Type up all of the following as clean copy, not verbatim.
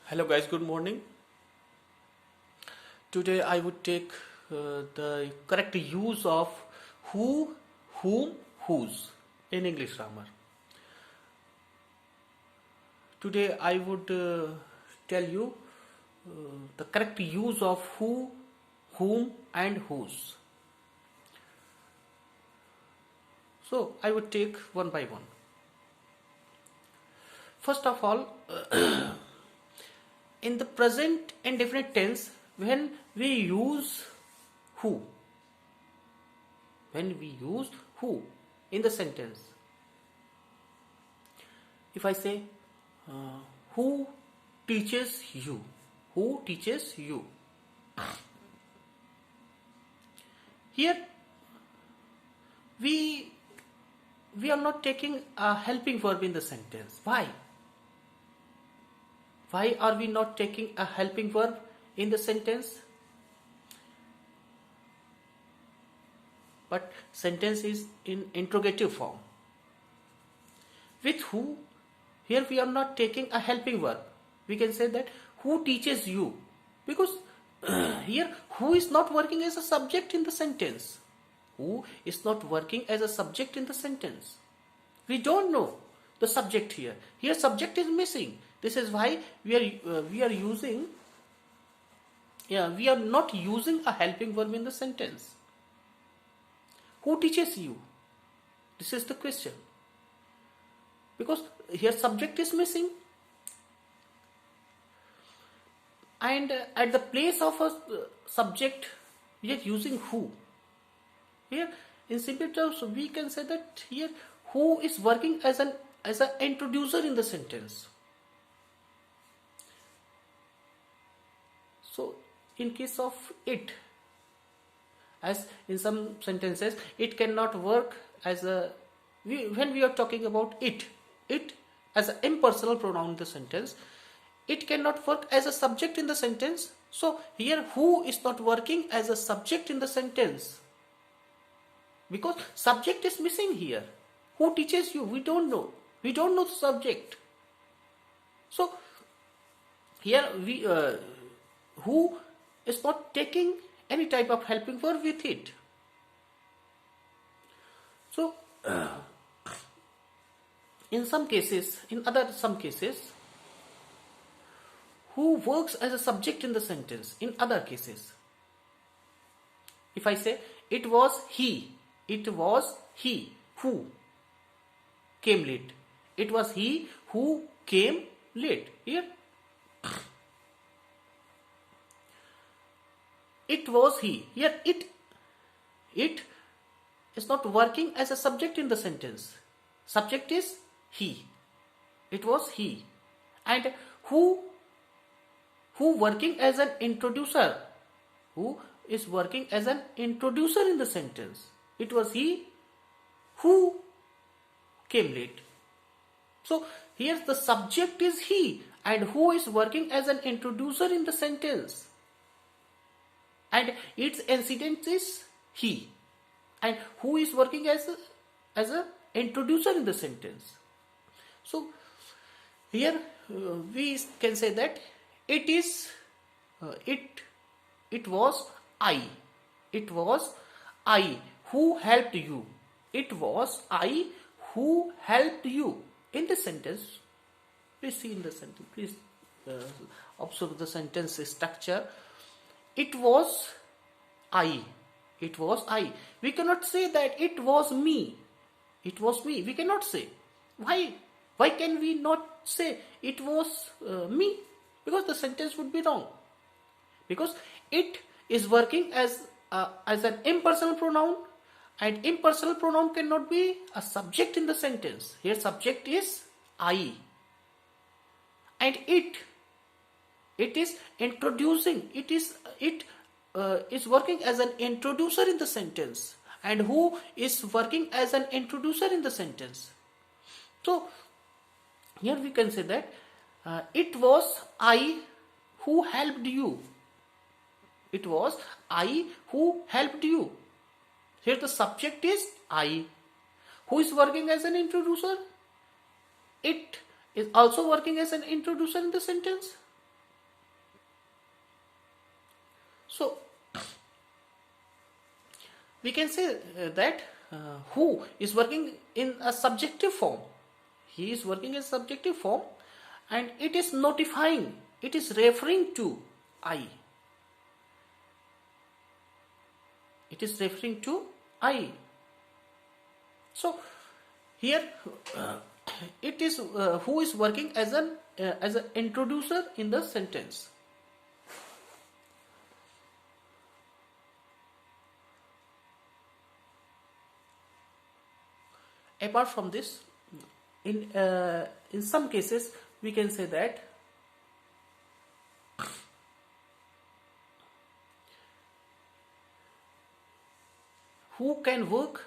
Hello guys, good morning. Today I would take the correct use of who, whom, whose in English grammar. Today I would tell you the correct use of who, whom and whose. So I would take one by one. First of all, in the present indefinite tense, when we use who, in the sentence, if I say who teaches you, here we are not taking a helping verb in the sentence. Why are we not taking a helping verb in the sentence? But sentence is in interrogative form. With who, here we are not taking a helping verb. We can say that who teaches you, because here who is not working as a subject in the sentence. Who is not working as a subject in the sentence. We don't know the subject here. Here subject is missing. This is why we are not using a helping verb in the sentence. Who teaches you? This is the question. Because here subject is missing. And at the place of a subject, we are using who. Here, in simple terms, we can say that here who is working as an introducer in the sentence. So, in case of it, as in some sentences, it cannot work as when we are talking about it as an impersonal pronoun in the sentence, it cannot work as a subject in the sentence. So, here who is not working as a subject in the sentence. Because subject is missing here. Who teaches you? We don't know. We don't know the subject. So, here who is not taking any type of helping verb with it. So, in some cases, who works as a subject in the sentence. In other cases, if I say it was he who came late. It was he who came late. Here, it was he. Here, it is not working as a subject in the sentence. Subject is he. It was he. And who working as an introducer? Who is working as an introducer in the sentence? It was he who came late. So, here the subject is he, and who is working as an introducer in the sentence. And its incident is he. And who is working as a introducer in the sentence. So, here we can say that it was I. It was I who helped you. It was I who helped you. In the sentence, please see in the sentence, please observe the sentence structure. It was I. It was I. We cannot say that it was me. It was me. We cannot say. Why? Why can we not say it was me? Because the sentence would be wrong. Because it is working as an impersonal pronoun, and impersonal pronoun cannot be a subject in the sentence. Here subject is I. And it is introducing. It is working as an introducer in the sentence. And who is working as an introducer in the sentence? So, here we can say that it was I who helped you. It was I who helped you. Here the subject is I. Who is working as an introducer? It is also working as an introducer in the sentence. So we can say that who is working in a subjective form. He is working in subjective form, and it is notifying, it is referring to I. It is referring to I. So here it is who is working as an introducer in the sentence. Apart from this, in some cases we can say that who can work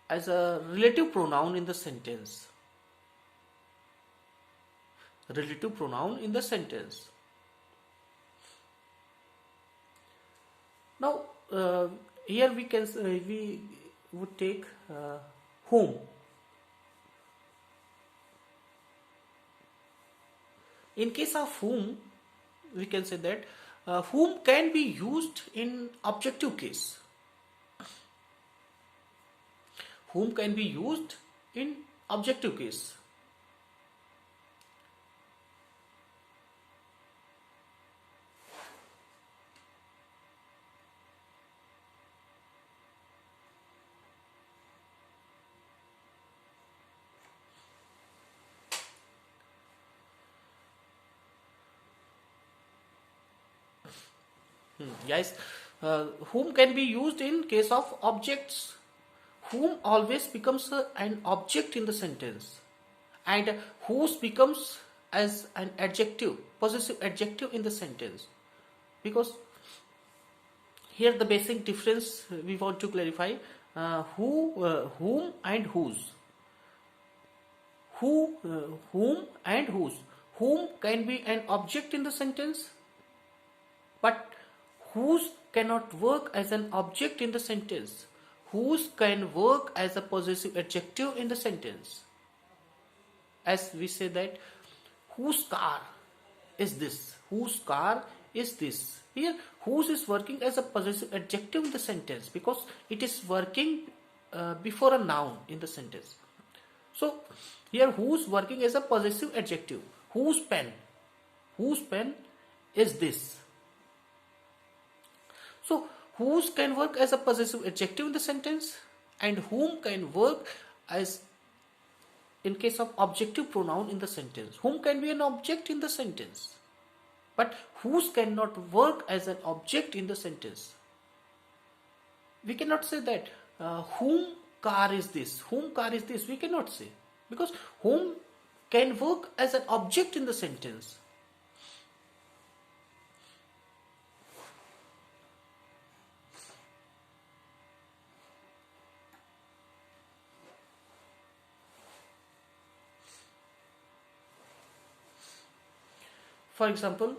as a relative pronoun in the sentence. Relative pronoun in the sentence. Now here we would take whom. In case of whom, we can say that whom can be used in objective case. Whom can be used in objective case. Guys, whom can be used in case of objects. Whom always becomes an object in the sentence, and whose becomes as an adjective, possessive adjective in the sentence. Because here the basic difference we want to clarify, whom and whose. Whom and whose. Whom can be an object in the sentence, but whose cannot work as an object in the sentence. Whose can work as a possessive adjective in the sentence. As we say that whose car is this? Whose car is this? Here whose is working as a possessive adjective in the sentence because it is working before a noun in the sentence. So here whose working as a possessive adjective. Whose pen? Whose pen is this? So whose can work as a possessive adjective in the sentence, and whom can work as in case of objective pronoun in the sentence. Whom can be an object in the sentence, but whose cannot work as an object in the sentence. We cannot say that whom car is this, whom car is this. We cannot say, because whom can work as an object in the sentence. For example,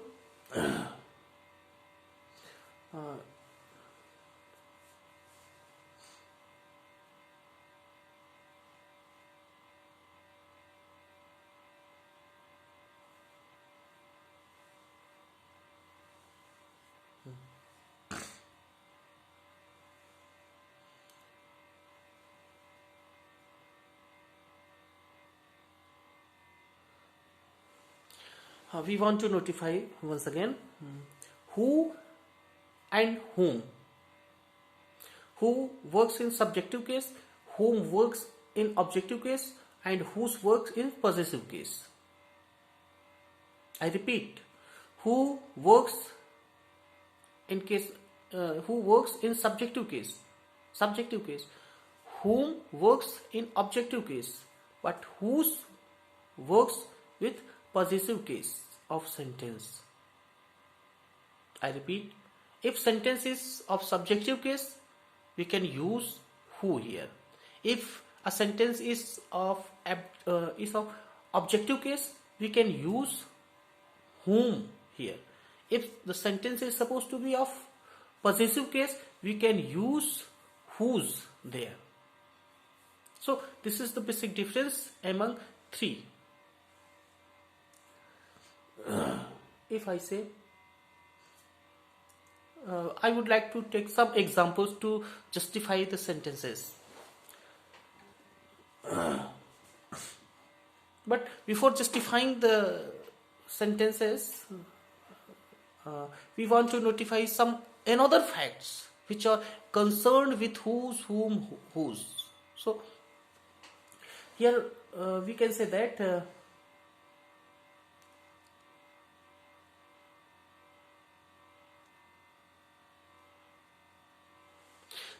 we want to notify once again who and whom. Who works in subjective case, whom works in objective case, and whose works in possessive case. I repeat, who works in case, who works in subjective case, whom works in objective case, but whose works with possessive case of sentence. I repeat, if sentence is of subjective case, we can use who here. If a sentence is of objective case, we can use whom here. If the sentence is supposed to be of possessive case, we can use whose there. So this is the basic difference among three. If I say I would like to take some examples to justify the sentences. But before justifying the sentences, we want to notify some another facts which are concerned with whose, whom, whose. So here we can say that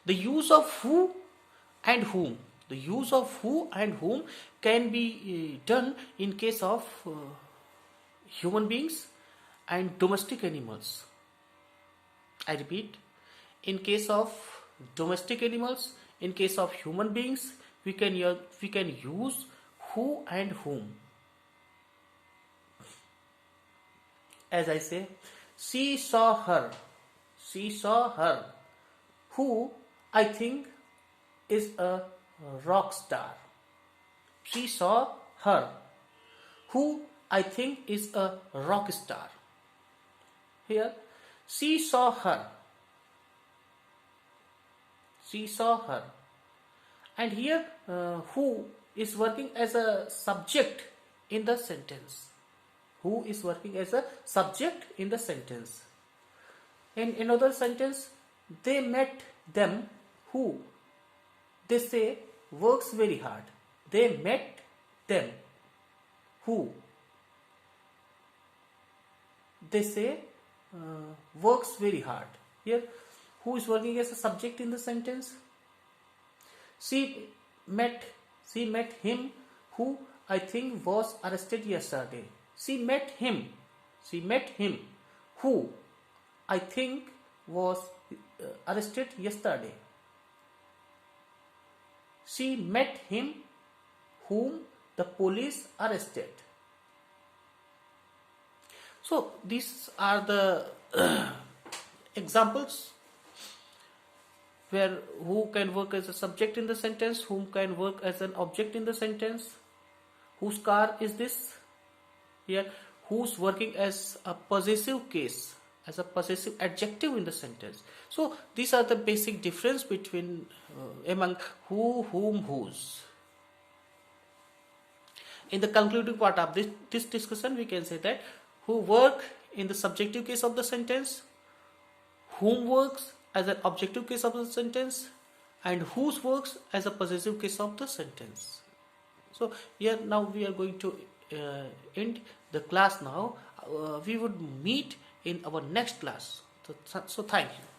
the use of who and whom, the use of who and whom can be done in case of human beings and domestic animals. I repeat, in case of domestic animals, in case of human beings, we can use who and whom. As I say, she saw her. She saw her. Who I think is a rock star. She saw her. Who I think is a rock star. Here, she saw her. She saw her. And here, who is working as a subject in the sentence. Who is working as a subject in the sentence. In another sentence, they met them who, they say, works very hard. They met them who, they say, works very hard. Here, who is working as a subject in the sentence? She met him who I think was arrested yesterday. She met him who I think was arrested yesterday. She met him whom the police arrested. So these are the examples where who can work as a subject in the sentence, whom can work as an object in the sentence. Whose car is this? Here, who's working as a possessive case, as a possessive adjective in the sentence. So these are the basic difference between among who, whom, whose. In the concluding part of this discussion, we can say that who work in the subjective case of the sentence, whom works as an objective case of the sentence, and whose works as a possessive case of the sentence. So here now we are going to end the class now. We would meet in our next class. So thank you.